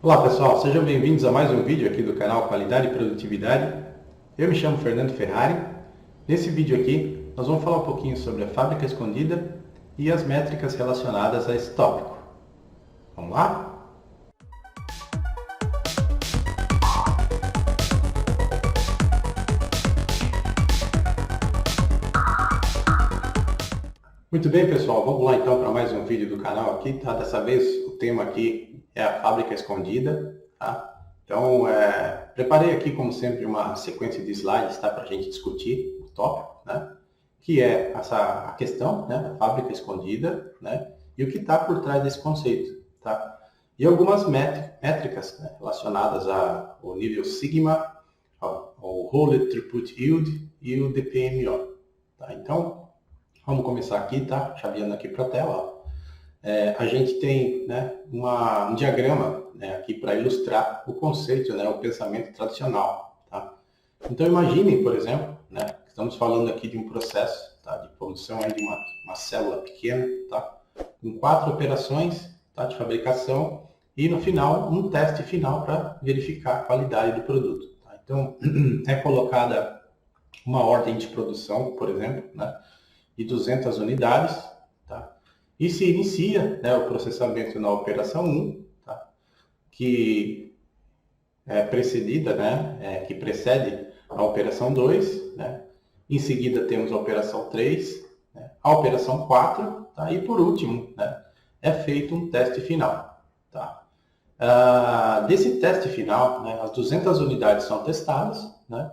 Olá pessoal, sejam bem-vindos a mais um vídeo aqui do canal Qualidade e Produtividade. Eu me chamo Fernando Ferrari. Nesse vídeo aqui nós vamos falar um pouquinho sobre a fábrica escondida e as métricas relacionadas a esse tópico. Vamos lá? Muito bem pessoal, vamos lá então para mais um vídeo do canal aqui, tá? Dessa vez o tema aqui é a fábrica escondida, tá? Então, preparei aqui, como sempre, uma sequência de slides, tá? Para a gente discutir o tópico, né? Que é a questão, né? Da fábrica escondida, né? E o que está por trás desse conceito, tá? E algumas métricas, né? Relacionadas ao nível Sigma, ao Whole Throughput Yield e o DPMO, tá? Então, vamos começar aqui, tá? Chaveando aqui para a tela, ó. A gente tem, né, um diagrama, né, aqui para ilustrar o conceito, né, o pensamento tradicional. Tá? Então imagine, por exemplo, né, estamos falando aqui de um processo, tá, de produção aí de uma célula pequena, tá, com 4 operações, tá, de fabricação e no final um teste final para verificar a qualidade do produto. Tá? Então é colocada uma ordem de produção, por exemplo, né, de 200 unidades, tá? E se inicia, né, o processamento na operação 1, tá? Que é precedida, né, que precede a operação 2, né? Em seguida temos a operação 3, né? A operação 4, tá? E por último, né, é feito um teste final, tá? Desse teste final, né, as 200 unidades são testadas, né?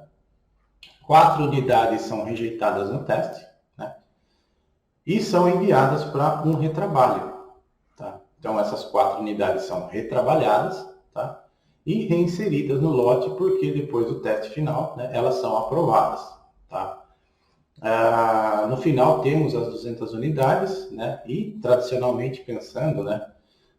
4 unidades são rejeitadas no teste, e são enviadas para um retrabalho. Tá? Então, essas 4 unidades são retrabalhadas, tá? E reinseridas no lote, porque depois do teste final, né, elas são aprovadas. Tá? No final, temos as 200 unidades, né? E, tradicionalmente pensando, né,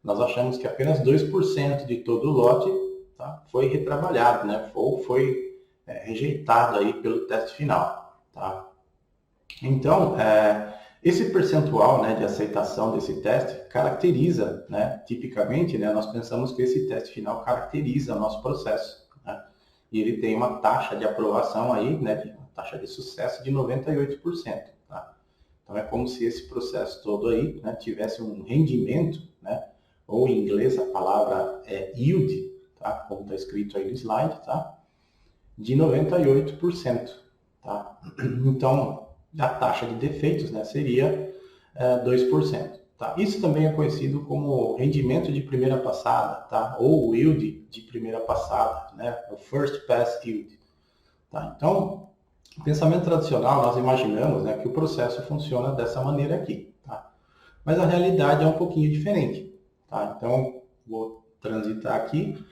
nós achamos que apenas 2% de todo o lote, tá, foi retrabalhado, né? Ou foi rejeitado aí pelo teste final. Tá? Então, esse percentual, né, de aceitação desse teste caracteriza, né, tipicamente, né, nós pensamos que esse teste final caracteriza o nosso processo, né, e ele tem uma taxa de aprovação aí, né, uma taxa de sucesso de 98%. Tá? Então é como se esse processo todo aí, né, tivesse um rendimento, né, ou em inglês a palavra é yield, tá, como está escrito aí no slide, tá, de 98%. Tá? Então a taxa de defeitos, né, seria 2%. Tá? Isso também é conhecido como rendimento de primeira passada, tá? Ou yield de primeira passada, né? O first pass yield. Tá? Então, no pensamento tradicional, nós imaginamos, né, que o processo funciona dessa maneira aqui. Tá? Mas a realidade é um pouquinho diferente. Tá? Então, vou transitar aqui.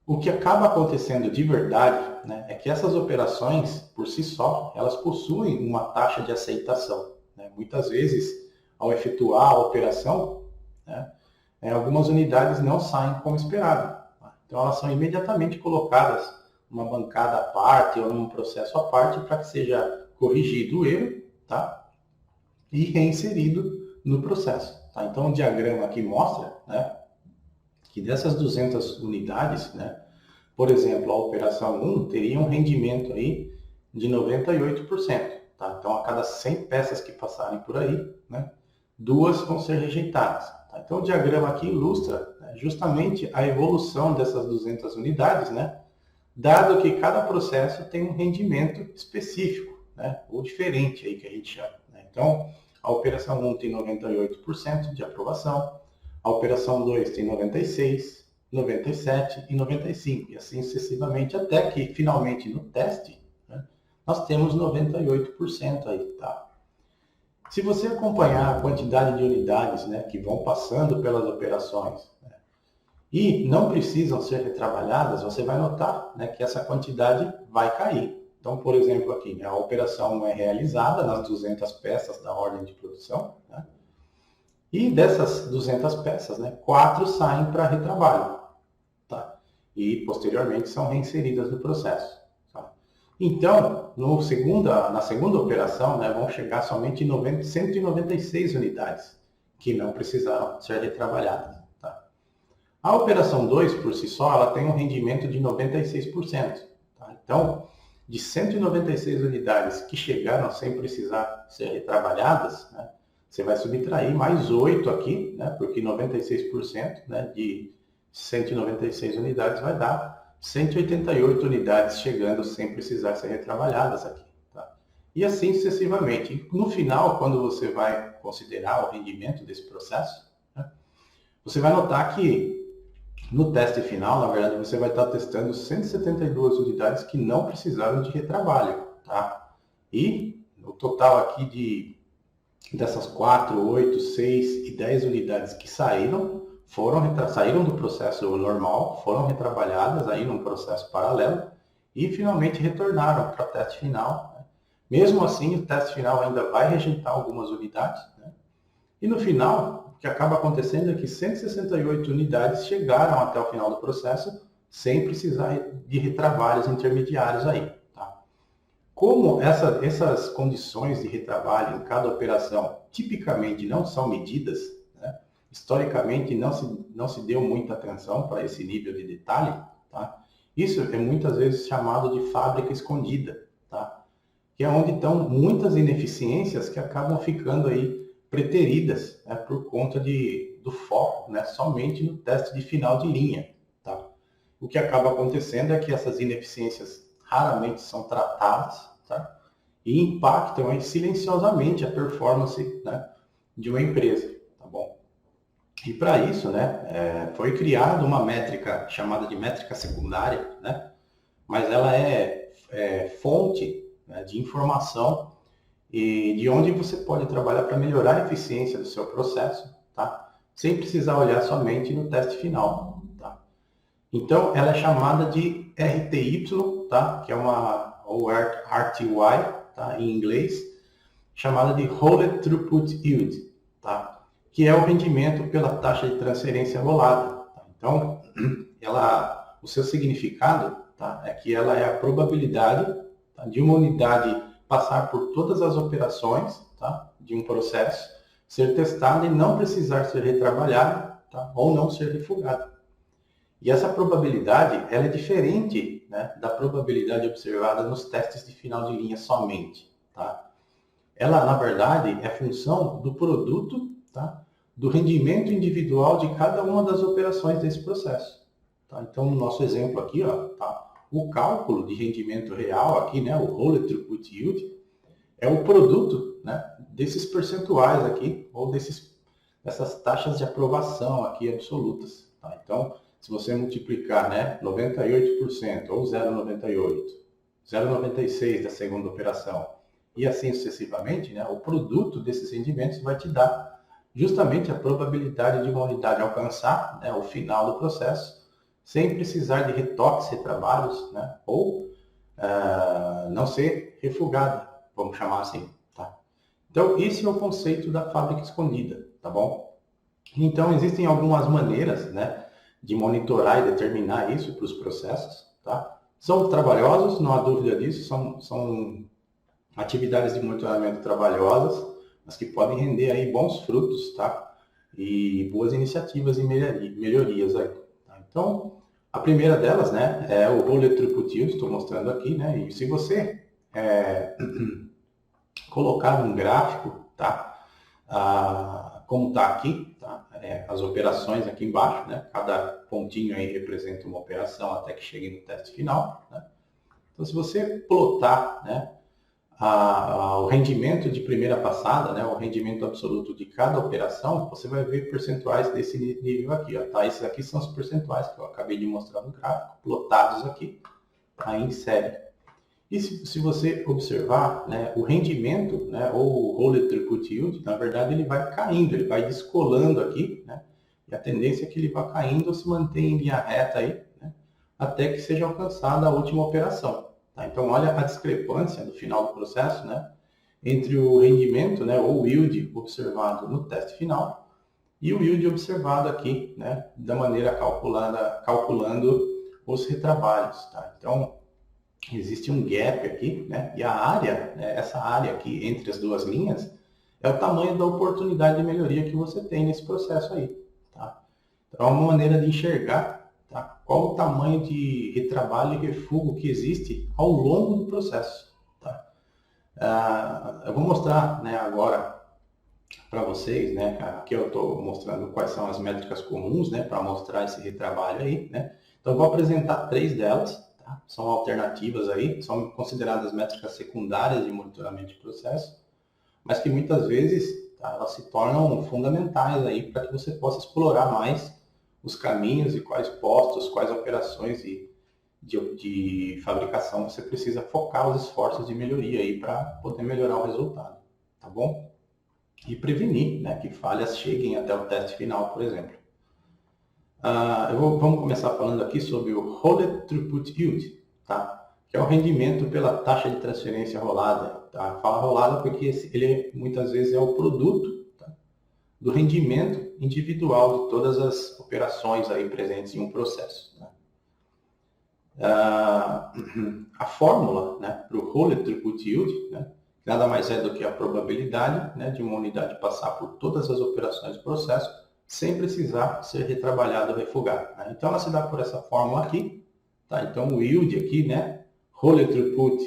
O que acaba acontecendo de verdade, né, é que essas operações, por si só, elas possuem uma taxa de aceitação. Né? Muitas vezes, ao efetuar a operação, né, algumas unidades não saem como esperado. Tá? Então, elas são imediatamente colocadas numa bancada à parte ou num processo à parte para que seja corrigido o erro, tá? E reinserido no processo. Tá? Então, o diagrama aqui mostra, né, que dessas 200 unidades, né, por exemplo, a operação 1 teria um rendimento aí de 98%. Tá? Então, a cada 100 peças que passarem por aí, né, 2 vão ser rejeitadas. Tá? Então, o diagrama aqui ilustra, né, justamente a evolução dessas 200 unidades, né, dado que cada processo tem um rendimento específico, né, ou diferente, aí que a gente chama. Né? Então, a operação 1 tem 98% de aprovação, a operação 2 tem 96%, 97% e 95%, e assim sucessivamente, até que finalmente no teste, né, nós temos 98% aí. Tá? Se você acompanhar a quantidade de unidades, né, que vão passando pelas operações, né, e não precisam ser retrabalhadas, você vai notar, né, que essa quantidade vai cair. Então, por exemplo, aqui, né, a operação é realizada nas 200 peças da ordem de produção, né, e dessas 200 peças, né, 4 saem para retrabalho, tá? E posteriormente são reinseridas no processo. Tá? Então, na segunda operação, né, vão chegar somente 196 unidades que não precisaram ser retrabalhadas. Tá? A operação 2, por si só, ela tem um rendimento de 96%. Tá? Então, de 196 unidades que chegaram sem precisar ser retrabalhadas, né, você vai subtrair mais 8 aqui, né, porque 96%, né, de 196 unidades vai dar 188 unidades chegando sem precisar ser retrabalhadas aqui. Tá? E assim sucessivamente. No final, quando você vai considerar o rendimento desse processo, né, você vai notar que no teste final, na verdade, você vai estar testando 172 unidades que não precisaram de retrabalho. Tá? E o total aqui dessas 4, 8, 6 e 10 unidades que saíram do processo normal, foram retrabalhadas aí num processo paralelo e finalmente retornaram para o teste final. Né? Mesmo assim, o teste final ainda vai rejeitar algumas unidades. Né? E no final, o que acaba acontecendo é que 168 unidades chegaram até o final do processo sem precisar de retrabalhos intermediários aí. Tá? Como essas condições de retrabalho em cada operação tipicamente não são medidas, né? Historicamente não se deu muita atenção para esse nível de detalhe, tá? Isso é muitas vezes chamado de fábrica escondida, tá? Que é onde estão muitas ineficiências que acabam ficando aí preteridas, né, por conta do foco, né, somente no teste de final de linha. Tá? O que acaba acontecendo é que essas ineficiências raramente são tratadas, tá? E impactam aí, silenciosamente a performance, né, de uma empresa. Tá bom? E para isso, né, foi criada uma métrica chamada de métrica secundária, né, mas ela é fonte, né, de informação e de onde você pode trabalhar para melhorar a eficiência do seu processo, tá? Sem precisar olhar somente no teste final. Tá? Então, ela é chamada de RTY, tá? Que é ou RTY, tá? Em inglês, chamada de Rolled Throughput Yield, tá? Que é o rendimento pela taxa de transferência rolada. Tá? Então, o seu significado, tá? É que ela é a probabilidade, tá, de uma unidade passar por todas as operações, tá, de um processo, ser testada e não precisar ser retrabalhada, tá, ou não ser refugada. E essa probabilidade ela é diferente, né, da probabilidade observada nos testes de final de linha somente. Tá? Ela, na verdade, é função do produto, tá, do rendimento individual de cada uma das operações desse processo. Tá? Então, no nosso exemplo aqui, ó, tá, o cálculo de rendimento real aqui, né, o Rolled Throughput Yield, é o produto, né, desses percentuais aqui, ou dessas taxas de aprovação aqui absolutas. Tá? Então, se você multiplicar, né, 98% ou 0,98, 0,96 da segunda operação, e assim sucessivamente, né, o produto desses rendimentos vai te dar justamente a probabilidade de uma unidade alcançar, né, o final do processo, sem precisar de retoques, retrabalhos, né, ou não ser refugada, vamos chamar assim. Tá? Então, esse é o conceito da fábrica escondida, tá bom? Então, existem algumas maneiras, né, de monitorar e determinar isso para os processos. Tá? São trabalhosos, não há dúvida disso, são atividades de monitoramento trabalhosas, mas que podem render aí bons frutos, tá? E boas iniciativas e melhorias aí. Tá? Então, a primeira delas, né, é o Rolled Throughput Yield, estou mostrando aqui, né? E se você colocar num gráfico, tá? Como está aqui, tá? As operações aqui embaixo, né? Cada pontinho aí representa uma operação até que chegue no teste final, né? Então, se você plotar, né, o rendimento de primeira passada, né, o rendimento absoluto de cada operação, você vai ver percentuais desse nível aqui. Ó, tá? Esses aqui são os percentuais que eu acabei de mostrar no gráfico, plotados aqui, tá, em série. E se você observar, né, o rendimento, né, ou o Rolled Throughput Yield, na verdade ele vai caindo, ele vai descolando aqui, né, e a tendência é que ele vá caindo ou se mantenha em linha reta aí, né, até que seja alcançada a última operação. Tá? Então, olha a discrepância no final do processo, né, entre o rendimento, né, ou o yield observado no teste final e o yield observado aqui, né, da maneira calculando os retrabalhos. Tá? Então, existe um gap aqui, né, e a área, né, essa área aqui entre as duas linhas, é o tamanho da oportunidade de melhoria que você tem nesse processo aí. Tá? Então, é uma maneira de enxergar, tá, qual o tamanho de retrabalho e refugo que existe ao longo do processo. Tá? Eu vou mostrar, né, agora para vocês, né, aqui eu estou mostrando quais são as métricas comuns, né, para mostrar esse retrabalho aí, né. Então, eu vou apresentar 3 delas, tá? São alternativas aí, são consideradas métricas secundárias de monitoramento de processo, mas que muitas vezes, tá, elas se tornam fundamentais aí para que você possa explorar mais os caminhos e quais postos, quais operações de fabricação você precisa focar os esforços de melhoria aí para poder melhorar o resultado, tá bom? E prevenir, né, que falhas cheguem até o teste final, por exemplo. Vamos começar falando aqui sobre o Rolled Throughput Yield, tá? Que é o rendimento pela taxa de transferência rolada. Tá? Fala rolada porque ele muitas vezes é o produto, tá, do rendimento individual de todas as operações aí presentes em um processo. Tá? A fórmula, né, para o Rolled Throughput Yield, né, nada mais é do que a probabilidade, né, de uma unidade passar por todas as operações do processo sem precisar ser retrabalhado ou refugado. Né? Então, ela se dá por essa fórmula aqui. Tá? Então, o yield aqui, né, Rolled Throughput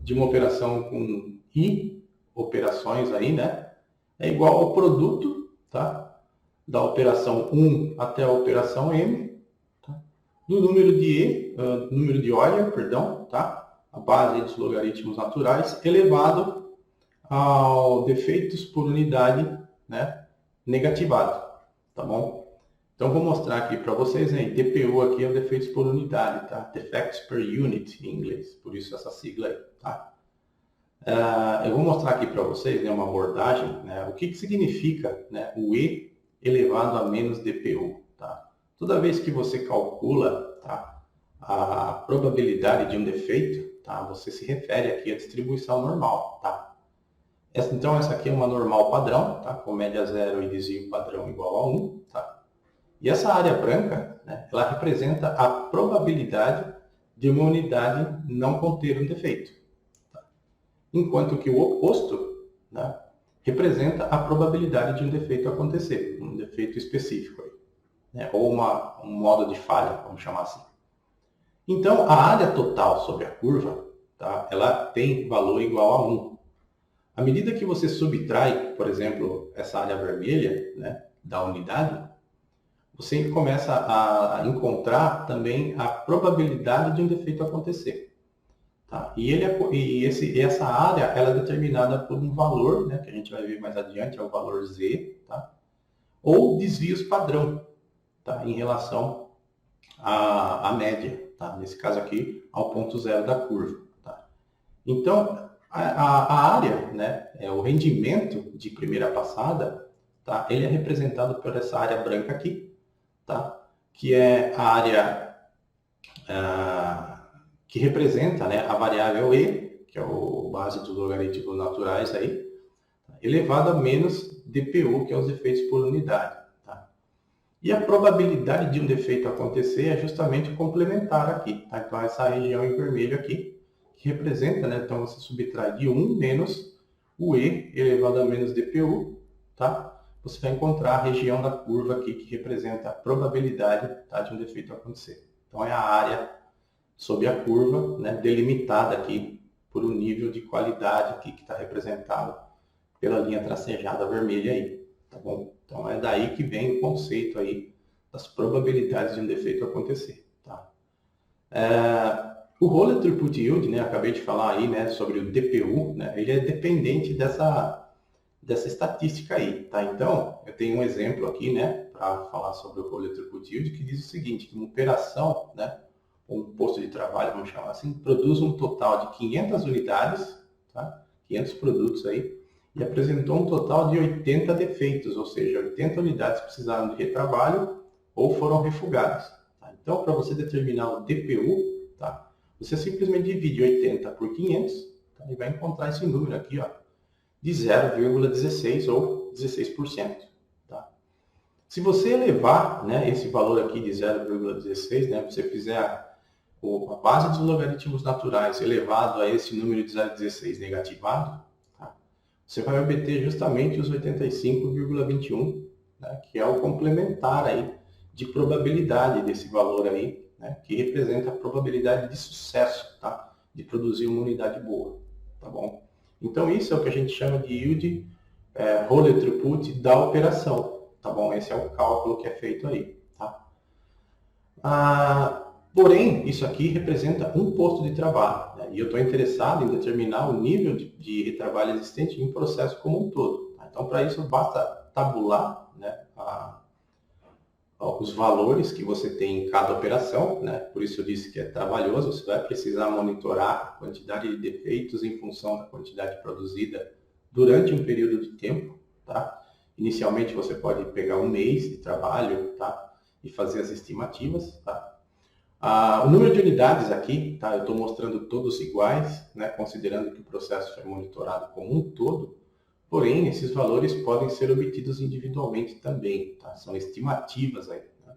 de uma operação com I operações aí, né, é igual ao produto, tá, da operação 1 até a operação M, tá, do número de número de Euler, perdão, tá, a base dos logaritmos naturais, elevado ao defeitos por unidade, né, negativado. Tá bom? Então, vou mostrar aqui para vocês, né? DPU aqui é o defeitos por unidade, tá? Defects per unit em inglês, por isso essa sigla aí, tá? Eu vou mostrar aqui para vocês, né, uma abordagem, né? O que significa, né, o E elevado a menos DPU, tá? Toda vez que você calcula, tá, a probabilidade de um defeito, tá? Você se refere aqui à distribuição normal, tá? Então, essa aqui é uma normal padrão, tá? Com média zero e desvio padrão igual a 1. Tá? E essa área branca, né, ela representa a probabilidade de uma unidade não conter um defeito. Tá? Enquanto que o oposto, né, representa a probabilidade de um defeito acontecer, um defeito específico. Aí, né? Ou um modo de falha, vamos chamar assim. Então, a área total sobre a curva, tá, ela tem valor igual a 1. À medida que você subtrai, por exemplo, essa área vermelha, né, da unidade, você começa a encontrar também a probabilidade de um defeito acontecer. Tá? Essa área ela é determinada por um valor, né, que a gente vai ver mais adiante, é o valor Z, tá? Ou desvios padrão, tá? Em relação à média, tá? Nesse caso aqui, ao ponto zero da curva. Tá? Então, a área, né, o rendimento de primeira passada, tá, ele é representado por essa área branca aqui, tá, que é a área que representa, né, a variável E, que é o base dos logaritmos naturais aí, elevado a menos DPU, que é os defeitos por unidade. Tá? E a probabilidade de um defeito acontecer é justamente complementar aqui. Tá? Então, essa região em vermelho aqui, que representa, né? Então, você subtrai de 1 menos o E elevado a menos DPU, tá? Você vai encontrar a região da curva aqui que representa a probabilidade, tá, de um defeito acontecer. Então, é a área sob a curva, né, delimitada aqui por um nível de qualidade aqui que está representado pela linha tracejada vermelha aí, tá bom? Então, é daí que vem o conceito aí das probabilidades de um defeito acontecer, tá? O Rolled Throughput Yield, né, acabei de falar aí, né, sobre o DPU, né, ele é dependente dessa estatística aí, tá? Então, eu tenho um exemplo aqui, né, para falar sobre o Rolled Throughput Yield, que diz o seguinte, que uma operação, né, um posto de trabalho, vamos chamar assim, produz um total de 500 unidades, tá? 500 produtos aí, e apresentou um total de 80 defeitos, ou seja, 80 unidades precisaram de retrabalho ou foram refugadas. Tá? Então, para você determinar o DPU, tá? Você simplesmente divide 80 por 500, tá? E vai encontrar esse número aqui, ó, de 0,16 ou 16%. Tá? Se você elevar, né, esse valor aqui de 0,16, né, você fizer a base dos logaritmos naturais elevado a esse número de 0,16 negativado, tá? Você vai obter justamente os 85,21, né, que é o complementar aí de probabilidade desse valor aí, né, que representa a probabilidade de sucesso, tá, de produzir uma unidade boa, tá bom? Então isso é o que a gente chama de yield, Role Throughput da operação, tá bom? Esse é o cálculo que é feito aí, tá? Porém, isso aqui representa um posto de trabalho, né? E eu estou interessado em determinar o nível de retrabalho existente em um processo como um todo, tá? Então, para isso, basta tabular, né, os valores que você tem em cada operação, né? Por isso eu disse que é trabalhoso, você vai precisar monitorar a quantidade de defeitos em função da quantidade produzida durante um período de tempo, tá? Inicialmente você pode pegar um mês de trabalho, tá? E fazer as estimativas, tá? O número de unidades aqui, tá? Eu estou mostrando todos iguais, né? Considerando que o processo foi monitorado como um todo. Porém, esses valores podem ser obtidos individualmente também, tá? São estimativas aí, né?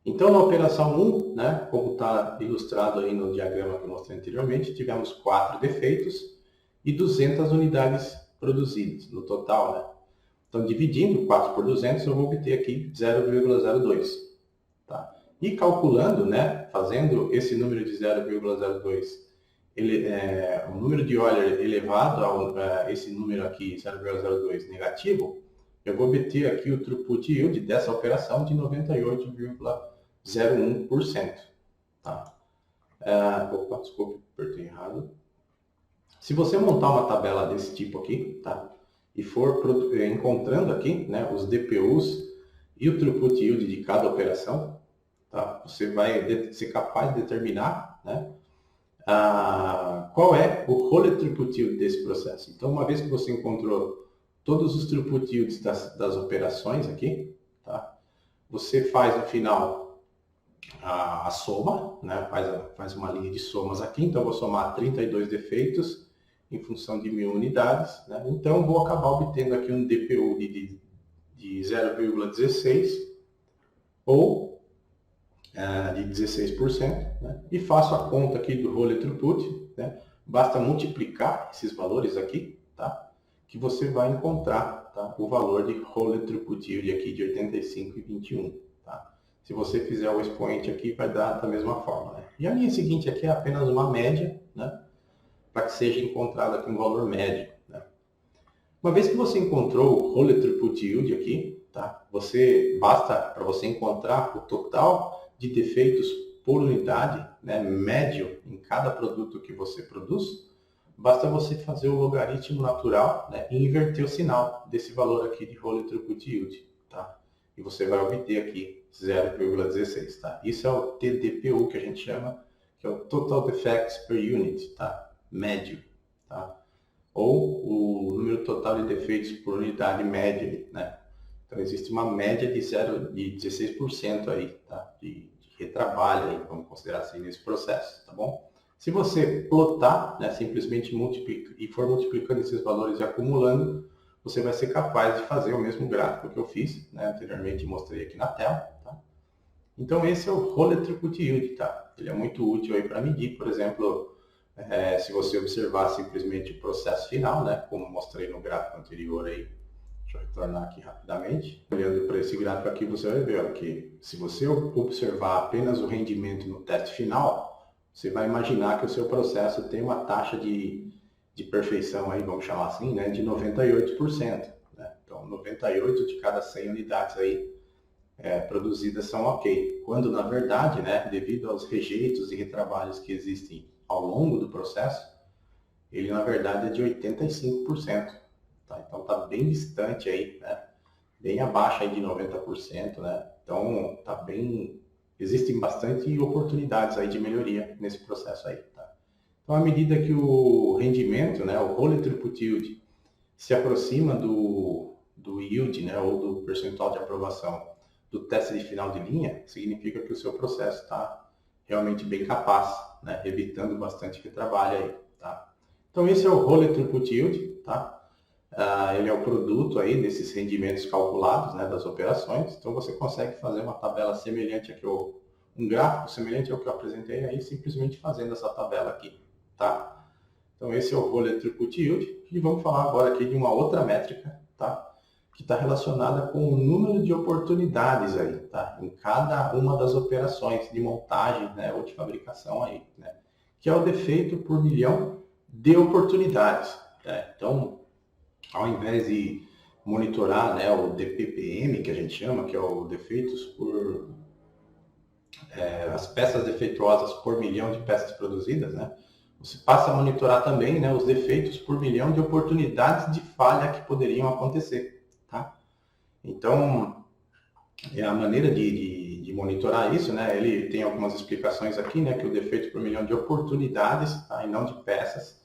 Então, na operação 1, né, como está ilustrado aí no diagrama que eu mostrei anteriormente, tivemos 4 defeitos e 200 unidades produzidas no total, né? Então, dividindo 4 por 200, eu vou obter aqui 0,02, tá? E calculando, né, fazendo esse número de 0,02, o número de Euler elevado a esse número aqui, 0,02 negativo, eu vou obter aqui o throughput yield dessa operação de 98,01%. Tá? Desculpa, apertei errado. Se você montar uma tabela desse tipo aqui, tá? E for encontrando aqui, né, os DPUs e o throughput yield de cada operação, tá? Você vai ser capaz de determinar, né, qual é o Role Throughput Yield desse processo. Então, uma vez que você encontrou todos os Throughput Yields das operações aqui, tá? Você faz no final a soma, né? Faz uma linha de somas aqui. Então, eu vou somar 32 defeitos em função de 1000 unidades, né? Então, vou acabar obtendo aqui um DPU de 0,16 ou de 16%, né? E faço a conta aqui do Role Throughput, né? Basta multiplicar esses valores aqui, tá? Que você vai encontrar, tá, o valor de Role Throughput Yield aqui de 85,21, tá? Se você fizer o expoente aqui, vai dar da mesma forma, né? E a linha seguinte aqui é apenas uma média, né? Para que seja encontrado aqui um valor médio, né? Uma vez que você encontrou o Role Throughput Yield aqui, tá? Basta para você encontrar o total de defeitos por unidade, né, médio em cada produto que você produz, basta você fazer o logaritmo natural, né, e inverter o sinal desse valor aqui de Role Throughput Yield, tá? E você vai obter aqui 0,16, tá? Isso é o TDPU que a gente chama, que é o Total Defects per Unit, tá? Médio, tá? Ou o número total de defeitos por unidade média, né? Então, existe uma média de 16% aí, tá? De retrabalho aí, vamos considerar assim, nesse processo, tá bom? Se você plotar, né, simplesmente for multiplicando esses valores e acumulando, você vai ser capaz de fazer o mesmo gráfico que eu fiz, né, anteriormente e mostrei aqui na tela, tá? Então, esse é o Role Throughput Yield, tá? Ele é muito útil aí para medir, por exemplo, se você observar simplesmente o processo final, né, como mostrei no gráfico anterior aí. Deixa eu retornar aqui rapidamente. Olhando para esse gráfico aqui, você vai ver, ó, que se você observar apenas o rendimento no teste final, você vai imaginar que o seu processo tem uma taxa de perfeição, aí, vamos chamar assim, né, de 98%. Né? Então, 98 de cada 100 unidades aí, produzidas são ok. Quando, na verdade, né, devido aos rejeitos e retrabalhos que existem ao longo do processo, ele, na verdade, é de 85%. Tá? Então está bem distante aí, né? Bem abaixo aí de 90%, né? Então existem bastante oportunidades aí de melhoria nesse processo aí, tá? Então, à medida que o rendimento, né, o Role Throughput Yield, se aproxima do yield, né, ou do percentual de aprovação do teste de final de linha, significa que o seu processo está realmente bem capaz, né, evitando bastante retrabalho aí, tá? Então, esse é o Role Throughput Yield, tá? Ele é o produto aí desses rendimentos calculados, né, das operações. Então você consegue fazer uma tabela semelhante a um gráfico semelhante ao que eu apresentei aí, simplesmente fazendo essa tabela aqui, tá? Então esse é o Role Throughput Yield e vamos falar agora aqui de uma outra métrica, tá? que está relacionada com o número de oportunidades aí, tá? Em cada uma das operações de montagem, né, ou de fabricação aí, né? Que é o defeito por milhão de oportunidades, né? Então, ao invés de monitorar, né, o DPPM, que a gente chama, que é o defeitos por as peças defeituosas por milhão de peças produzidas, né? Você passa a monitorar também, né, os defeitos por milhão de oportunidades de falha que poderiam acontecer, tá? Então, a maneira de monitorar isso, né, ele tem algumas explicações aqui, né, que o defeito por milhão de oportunidades, tá, e não de peças,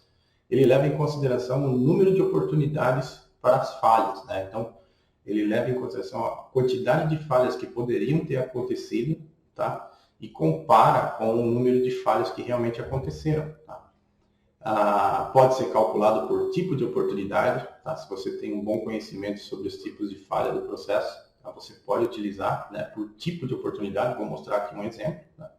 ele leva em consideração o número de oportunidades para as falhas, né? Então, ele leva em consideração a quantidade de falhas que poderiam ter acontecido, tá? E compara com o número de falhas que realmente aconteceram, tá? Pode ser calculado por tipo de oportunidade, tá? Se você tem um bom conhecimento sobre os tipos de falha do processo, tá? Você pode utilizar, né, por tipo de oportunidade, vou mostrar aqui um exemplo, tá?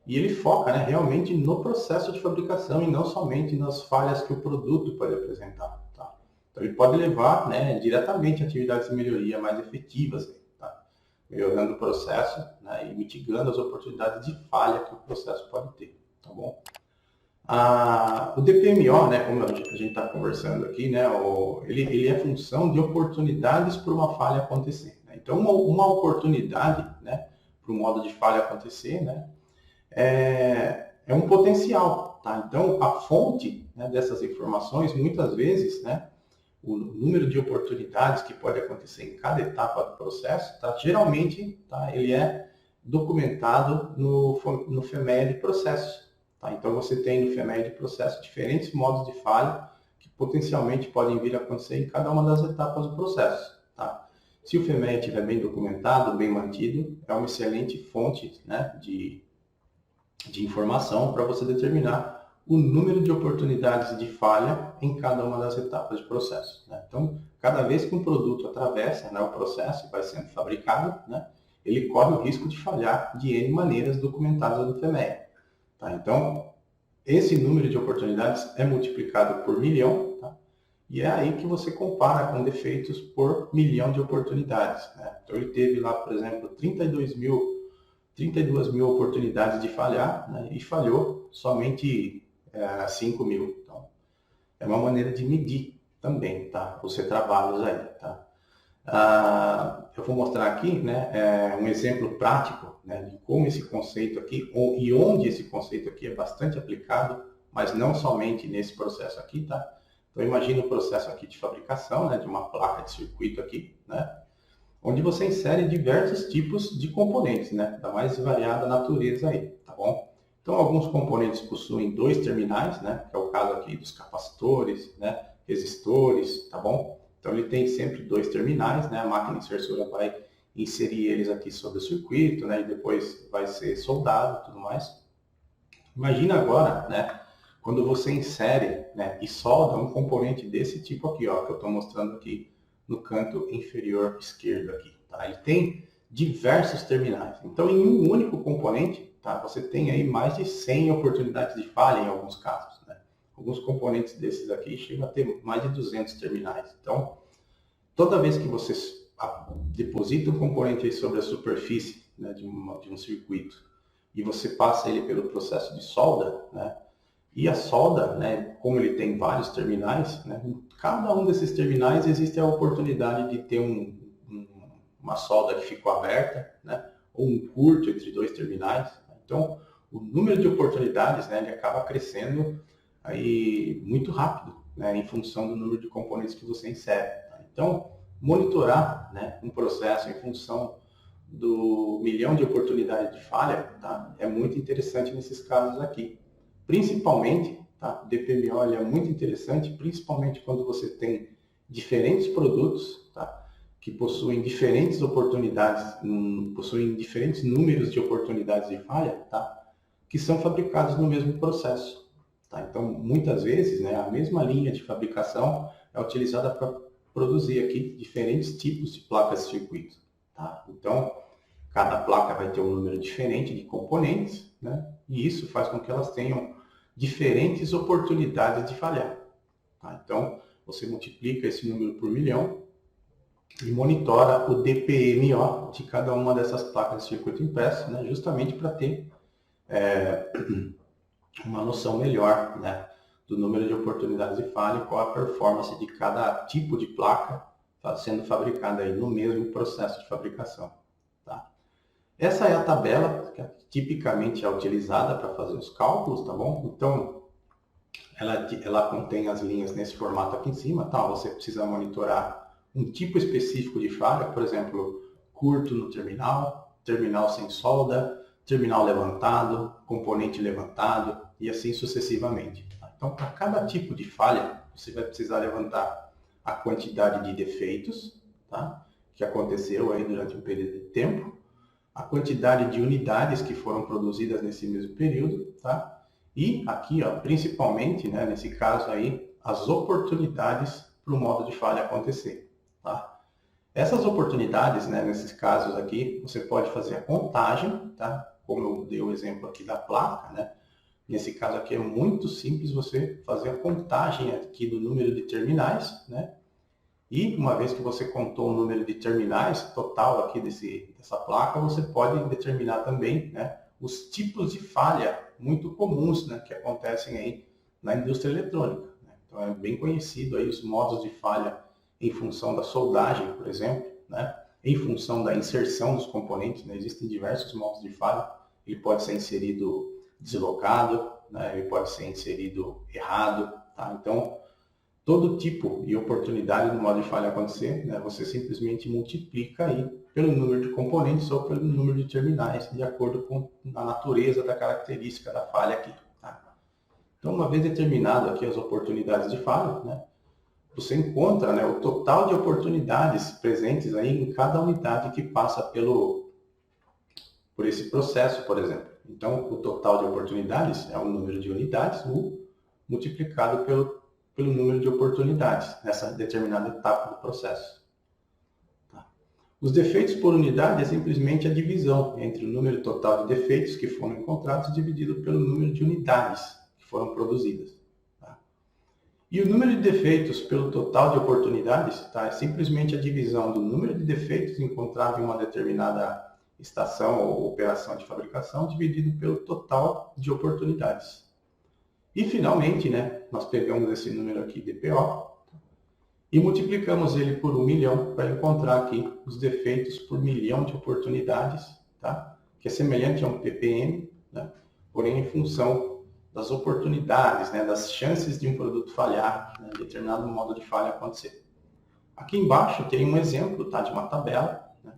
E ele foca, né, realmente no processo de fabricação e não somente nas falhas que o produto pode apresentar, tá? Então ele pode levar, né, diretamente a atividades de melhoria mais efetivas, tá? Melhorando o processo, né, e mitigando as oportunidades de falha que o processo pode ter, tá bom? O DPMO, né, como a gente está conversando aqui, né, ele é função de oportunidades para uma falha acontecer, né? Então, uma oportunidade, né, para o modo de falha acontecer, né, é um potencial, tá? Então, a fonte, né, dessas informações, muitas vezes, né, o número de oportunidades que pode acontecer em cada etapa do processo, tá? Geralmente, tá, ele é documentado no FMEA de processo. Tá? Então, você tem no FMEA de processo diferentes modos de falha que potencialmente podem vir a acontecer em cada uma das etapas do processo. Tá? Se o FMEA estiver bem documentado, bem mantido, é uma excelente fonte, né, de informação para você determinar o número de oportunidades de falha em cada uma das etapas de processo, né? Então, cada vez que um produto atravessa, né, o processo e vai sendo fabricado, né, ele corre o risco de falhar de N maneiras documentadas no FMEA. Tá? Então, esse número de oportunidades é multiplicado por milhão, tá? E é aí que você compara com defeitos por milhão de oportunidades, né? Então, ele teve lá, por exemplo, 32 mil oportunidades de falhar, né? E falhou somente 5 mil. Então, é uma maneira de medir também, tá? Os retrabalhos aí, tá? Eu vou mostrar aqui, né, um exemplo prático, né, de como esse conceito aqui, e onde esse conceito aqui é bastante aplicado, mas não somente nesse processo aqui, tá? Então, imagina o processo aqui de fabricação, né, de uma placa de circuito aqui, né, onde você insere diversos tipos de componentes, né, da mais variada natureza aí, tá bom? Então, alguns componentes possuem 2 terminais, né, que é o caso aqui dos capacitores, né, resistores, tá bom? Então, ele tem sempre 2 terminais, né, a máquina inversora vai inserir eles aqui sobre o circuito, né, e depois vai ser soldado e tudo mais. Imagina agora, né, quando você insere, né, e solda um componente desse tipo aqui, ó, que eu estou mostrando aqui no canto inferior esquerdo aqui, tá? Ele tem diversos terminais. Então, em um único componente, tá, você tem aí mais de 100 oportunidades de falha em alguns casos, né? Alguns componentes desses aqui chegam a ter mais de 200 terminais. Então, toda vez que você deposita um componente aí sobre a superfície, né, de um circuito e você passa ele pelo processo de solda, né, e a solda, né, como ele tem vários terminais, né, em cada um desses terminais existe a oportunidade de ter uma solda que ficou aberta, né, ou um curto entre 2 terminais. Então, o número de oportunidades, né, ele acaba crescendo aí muito rápido, né, em função do número de componentes que você insere. Tá? Então, monitorar, né, um processo em função do milhão de oportunidades de falha, tá, é muito interessante nesses casos aqui. Principalmente, tá, o DPMO é muito interessante, principalmente quando você tem diferentes produtos, tá, que possuem diferentes oportunidades, possuem diferentes números de oportunidades de falha, tá, que são fabricados no mesmo processo. Tá? Então, muitas vezes, né, a mesma linha de fabricação é utilizada para produzir aqui diferentes tipos de placas de circuito. Tá? Então, cada placa vai ter um número diferente de componentes, né, e isso faz com que elas tenham diferentes oportunidades de falhar. Tá? Então, você multiplica esse número por milhão e monitora o DPMO de cada uma dessas placas de circuito impresso, né, justamente para ter uma noção melhor, né, do número de oportunidades de falha e qual a performance de cada tipo de placa sendo fabricada aí no mesmo processo de fabricação. Tá? Essa é a tabela que tipicamente é utilizada para fazer os cálculos, tá bom? Então, ela contém as linhas nesse formato aqui em cima, tá? Você precisa monitorar um tipo específico de falha, por exemplo, curto no terminal, terminal sem solda, terminal levantado, componente levantado e assim sucessivamente. Tá? Então, para cada tipo de falha, você vai precisar levantar a quantidade de defeitos, tá? Que aconteceu aí durante um período de tempo, a quantidade de unidades que foram produzidas nesse mesmo período, tá? E aqui, ó, principalmente, né, nesse caso aí, as oportunidades para o modo de falha acontecer. Tá? Essas oportunidades, né, nesses casos aqui, você pode fazer a contagem, tá? Como eu dei o exemplo aqui da placa, né? Nesse caso aqui é muito simples você fazer a contagem aqui do número de terminais, né? E uma vez que você contou o número de terminais total aqui dessa placa, você pode determinar também, né, os tipos de falha muito comuns, né, que acontecem aí na indústria eletrônica. Né? Então é bem conhecido aí os modos de falha em função da soldagem, por exemplo, né, em função da inserção dos componentes, né, existem diversos modos de falha. Ele pode ser inserido deslocado, né, ele pode ser inserido errado, tá? Então, todo tipo de oportunidade do modo de falha acontecer, né, você simplesmente multiplica aí pelo número de componentes ou pelo número de terminais, de acordo com a natureza da característica da falha aqui. Tá? Então, uma vez determinado aqui as oportunidades de falha, né, você encontra, né, o total de oportunidades presentes aí em cada unidade que passa por esse processo, por exemplo. Então, o total de oportunidades é o número de unidades, U, multiplicado pelo número de oportunidades nessa determinada etapa do processo. Tá? Os defeitos por unidade é simplesmente a divisão entre o número total de defeitos que foram encontrados dividido pelo número de unidades que foram produzidas. Tá? E o número de defeitos pelo total de oportunidades, tá, é simplesmente a divisão do número de defeitos encontrados em uma determinada estação ou operação de fabricação dividido pelo total de oportunidades. E finalmente, né, nós pegamos esse número aqui, DPO, e multiplicamos ele por 1 milhão para encontrar aqui os defeitos por milhão de oportunidades, tá? Que é semelhante a um ppm, né? Porém em função das oportunidades, né, das chances de um produto falhar, né, determinado modo de falha acontecer. Aqui embaixo tem um exemplo, tá, de uma tabela, né,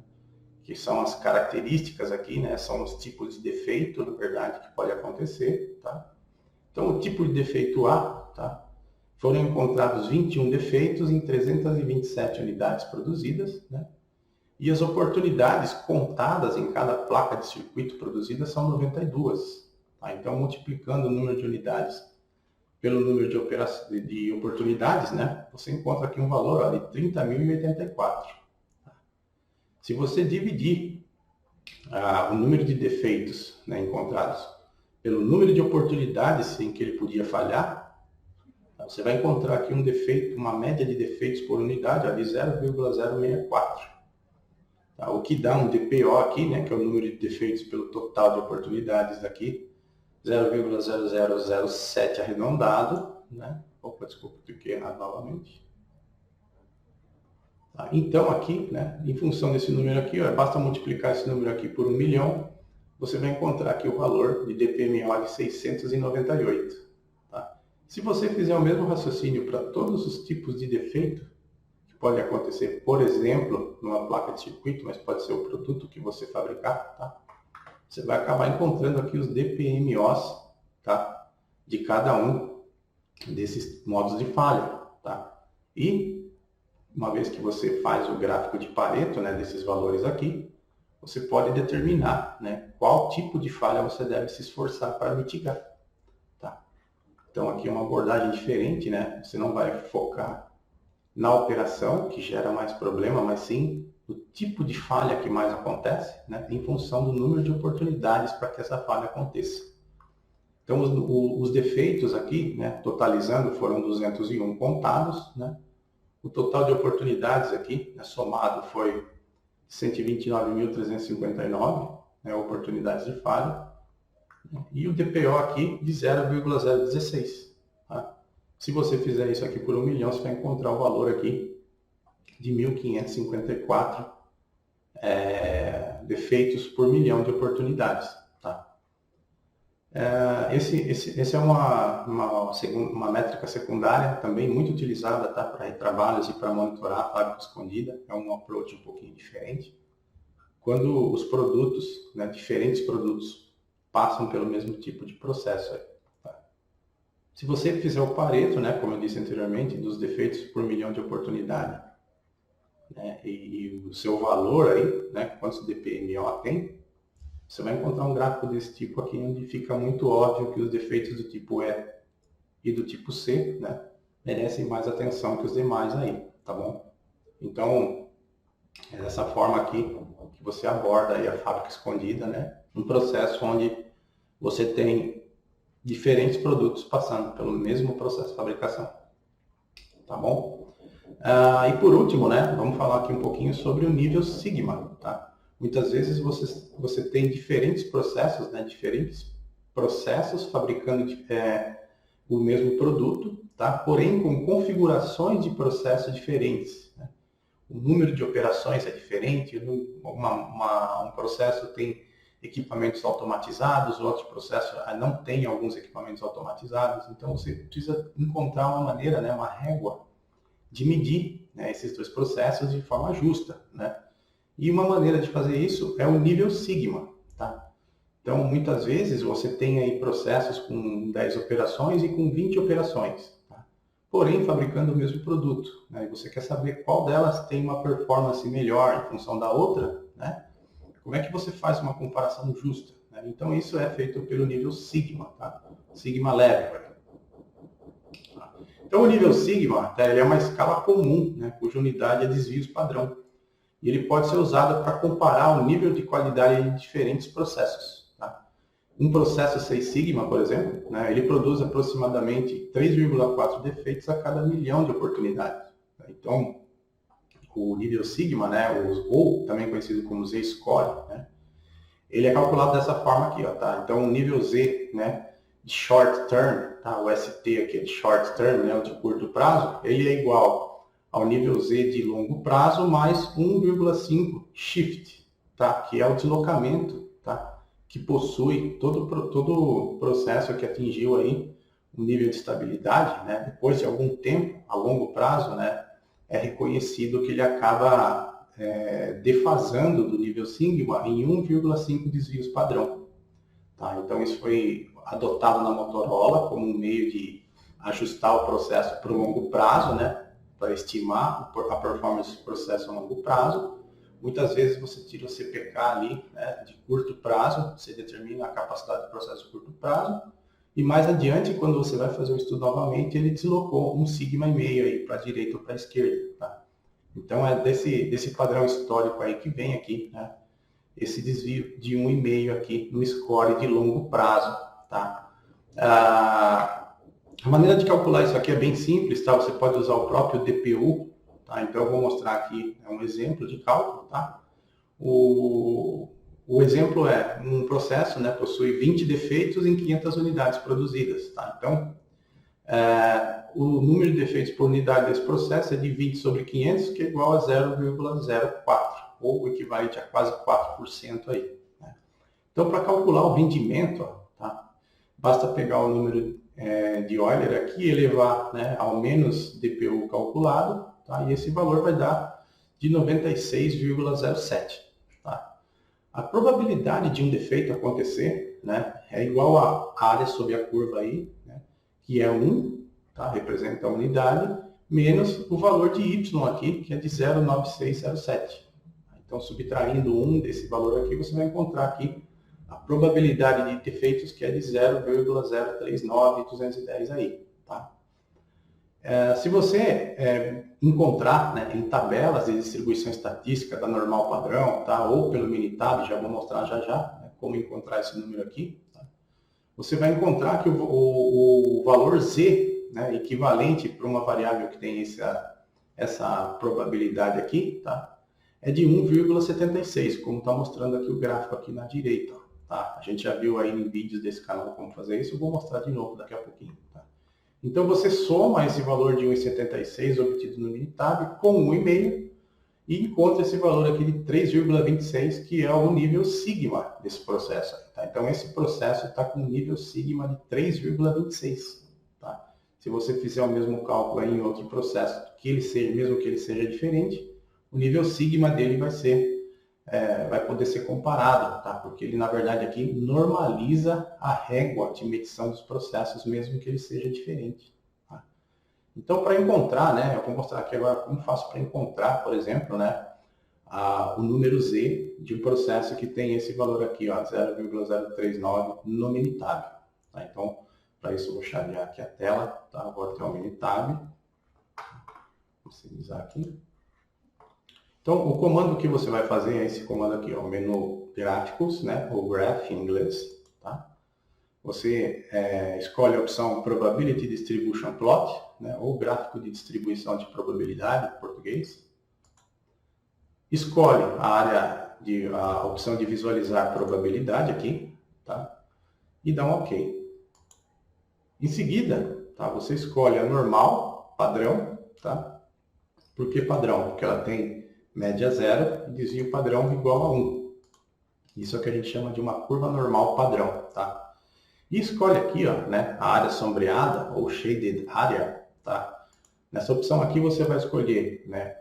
que são as características aqui, né, são os tipos de defeito, na verdade, que pode acontecer, tá? Então, o tipo de defeito A, tá? Foram encontrados 21 defeitos em 327 unidades produzidas, né? E as oportunidades contadas em cada placa de circuito produzida são 92. Tá? Então, multiplicando o número de unidades pelo número de oportunidades, né? Você encontra aqui um valor, ó, de 30.084. Tá? Se você dividir o número de defeitos, né, encontrados pelo número de oportunidades em que ele podia falhar, você vai encontrar aqui um defeito, uma média de defeitos por unidade de 0,064. Tá? O que dá um DPO aqui, né, que é o número de defeitos pelo total de oportunidades daqui, 0,0007 arredondado. Né? Opa, desculpa, cliquei errado novamente. Tá? Então aqui, né, em função desse número aqui, ó, basta multiplicar esse número aqui por 1 milhão, você vai encontrar aqui o valor de DPMO de 698. Tá? Se você fizer o mesmo raciocínio para todos os tipos de defeito que pode acontecer, por exemplo, numa placa de circuito, mas pode ser o produto que você fabricar, tá? Você vai acabar encontrando aqui os DPMOs, tá, de cada um desses modos de falha. Tá? E, uma vez que você faz o gráfico de Pareto, né, desses valores aqui, você pode determinar, né, qual tipo de falha você deve se esforçar para mitigar. Tá? Então aqui é uma abordagem diferente, né? Você não vai focar na operação, que gera mais problema, mas sim no tipo de falha que mais acontece, né, em função do número de oportunidades para que essa falha aconteça. Então os defeitos aqui, né, totalizando, foram 201 contados, né? O total de oportunidades aqui, né, somado, foi 129.359, né, oportunidades de falha. E o DPO aqui de 0,016. Tá? Se você fizer isso aqui por 1 milhão, você vai encontrar o valor aqui de 1.554 defeitos por milhão de oportunidades. Tá? Esse é uma métrica secundária também muito utilizada, tá, para retrabalhos e para monitorar a fábrica escondida. É um approach um pouquinho diferente. Quando os produtos, né, diferentes produtos, passam pelo mesmo tipo de processo. Tá? Se você fizer o Pareto, né, como eu disse anteriormente, dos defeitos por milhão de oportunidade, né, e o seu valor aí, né, quantos DPMO tem, você vai encontrar um gráfico desse tipo aqui, onde fica muito óbvio que os defeitos do tipo E e do tipo C, né, merecem mais atenção que os demais aí, tá bom? Então, é dessa forma aqui que você aborda aí a fábrica escondida, né, um processo onde você tem diferentes produtos passando pelo mesmo processo de fabricação, tá bom? E por último, né, vamos falar aqui um pouquinho sobre o nível Sigma, tá? Muitas vezes você tem diferentes processos, né, fabricando o mesmo produto, tá? Porém com configurações de processos diferentes, né? O número de operações é diferente, um processo tem equipamentos automatizados, o outro processo não tem alguns equipamentos automatizados, então você precisa encontrar uma maneira, né, uma régua de medir, né, esses dois processos de forma justa, né? E uma maneira de fazer isso é o nível Sigma, tá? Então, muitas vezes você tem aí processos com 10 operações e com 20 operações, tá? Porém fabricando o mesmo produto, né? E você quer saber qual delas tem uma performance melhor em função da outra, né? Como é que você faz uma comparação justa, né? Então isso é feito pelo nível Sigma, tá? Sigma Level. Então o nível Sigma, tá, ele é uma escala comum, né, cuja unidade é desvios padrão. E ele pode ser usado para comparar o nível de qualidade de diferentes processos. Tá? Um processo 6 Sigma, por exemplo, né, ele produz aproximadamente 3,4 defeitos a cada milhão de oportunidades. Tá? Então, o nível Sigma, né, ou também conhecido como Z-Score, né, ele é calculado dessa forma aqui. Ó, tá? Então, o nível Z, né, de short term, tá? O ST aqui é de short term, né, o de curto prazo, ele é igual ao nível Z de longo prazo mais 1,5 shift, tá? Que é o deslocamento, tá? Que possui todo o processo que atingiu aí um nível de estabilidade, né? Depois de algum tempo, a longo prazo, né? É reconhecido que ele acaba defasando do nível Sigma em 1,5 desvios padrão. Tá? Então isso foi adotado na Motorola como um meio de ajustar o processo para o longo prazo, né? Para estimar a performance do processo a longo prazo. Muitas vezes você tira o CPK ali, né, de curto prazo, você determina a capacidade do processo de curto prazo, e mais adiante, quando você vai fazer o estudo novamente, ele deslocou um sigma e meio aí para a direita ou para a esquerda. Tá? Então é desse padrão histórico aí que vem aqui, né, esse desvio de 1,5 aqui no score de longo prazo. Tá? A maneira de calcular isso aqui é bem simples, tá? Você pode usar o próprio DPU, tá? Então eu vou mostrar aqui um exemplo de cálculo, tá? O exemplo é um processo, né, possui 20 defeitos em 500 unidades produzidas, tá? Então, o número de defeitos por unidade desse processo é de 20 sobre 500, que é igual a 0,04, ou equivalente a quase 4% aí, né? Então, para calcular o rendimento, ó, tá? Basta pegar o número de Euler aqui e elevar, né, ao menos DPU calculado, tá? E esse valor vai dar de 96,07. Tá? A probabilidade de um defeito acontecer, né, é igual à área sobre a curva aí, né, que é 1, tá? Representa a unidade, menos o valor de y aqui, que é de 0,9607. Então, subtraindo 1 desse valor aqui, você vai encontrar aqui a probabilidade de defeitos, que é de 0,039210 aí. Tá? Se você encontrar, né, em tabelas de distribuição estatística da normal padrão, tá, ou pelo Minitab, já vou mostrar já, né, como encontrar esse número aqui, tá? Você vai encontrar que o valor Z, né, equivalente para uma variável que tem essa probabilidade aqui, tá? É de 1,76, como está mostrando aqui o gráfico aqui na direita, tá? A gente já viu aí em vídeos desse canal como fazer isso, eu vou mostrar de novo daqui a pouquinho, tá? Então você soma esse valor de 1,76 obtido no Minitab com 1,5 e encontra esse valor aqui de 3,26, que é o nível sigma desse processo aí, tá? Então esse processo está com um nível sigma de 3,26, tá? Se você fizer o mesmo cálculo aí em outro processo, mesmo que ele seja diferente, o nível sigma dele vai poder ser comparado, tá? Porque ele, na verdade, aqui normaliza a régua de medição dos processos, mesmo que ele seja diferente, tá? Então, para encontrar, né, eu vou mostrar aqui agora como faço para encontrar, por exemplo, né, o número Z de um processo que tem esse valor aqui, ó, 0,039 no Minitab, tá? Então, para isso eu vou chavear aqui a tela, tá? Vou até o Minitab, vou sinalizar aqui. Então, o comando que você vai fazer é esse comando aqui, ó, menu gráficos, né, ou graph em inglês, tá? Você escolhe a opção Probability Distribution Plot, né, ou gráfico de distribuição de probabilidade em português. Escolhe a opção de visualizar probabilidade aqui, tá? E dá um OK. Em seguida, tá, você escolhe a normal, padrão, tá? Por que padrão? Porque ela tem média 0 e desvio padrão igual a 1. Isso é o que a gente chama de uma curva normal padrão, tá? E escolhe aqui, ó, né, a área sombreada ou shaded area, tá? Nessa opção aqui você vai escolher, né,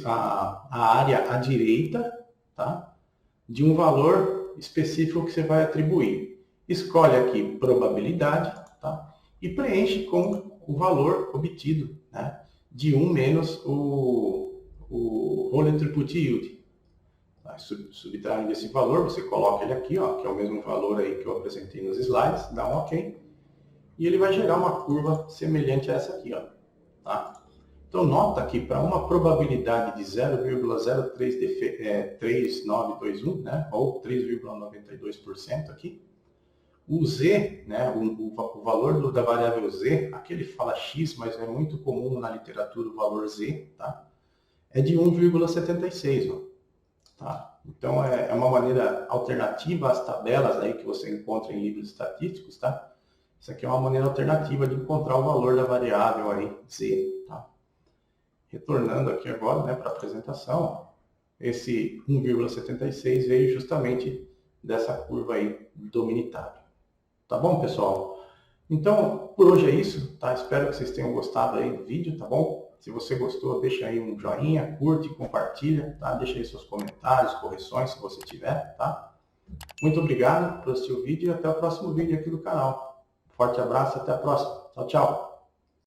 a área à direita, tá? De um valor específico que você vai atribuir. Escolhe aqui probabilidade, tá? E preenche com o valor obtido, né, de 1 menos o Whole Throughput Yield. Tá? Subtraindo esse valor, você coloca ele aqui, ó, que é o mesmo valor aí que eu apresentei nos slides, dá um OK. E ele vai gerar uma curva semelhante a essa aqui, ó, tá? Então nota que para uma probabilidade de 0,033921, né, ou 3,92% aqui, o Z, né, o valor da variável Z, aqui ele fala X, mas é muito comum na literatura o valor Z, tá? É de 1,76, ó, tá? Então é uma maneira alternativa às tabelas aí que você encontra em livros estatísticos, tá? Isso aqui é uma maneira alternativa de encontrar o valor da variável aí Z, tá? Retornando aqui agora, né, para a apresentação, esse 1,76 veio justamente dessa curva aí do Minitab. Tá bom, pessoal? Então, por hoje é isso, tá? Espero que vocês tenham gostado aí do vídeo, tá bom? Se você gostou, deixa aí um joinha, curte, compartilha, tá? Deixa aí seus comentários, correções, se você tiver, tá? Muito obrigado por assistir o vídeo e até o próximo vídeo aqui do canal. Forte abraço e até a próxima. Tchau, tchau!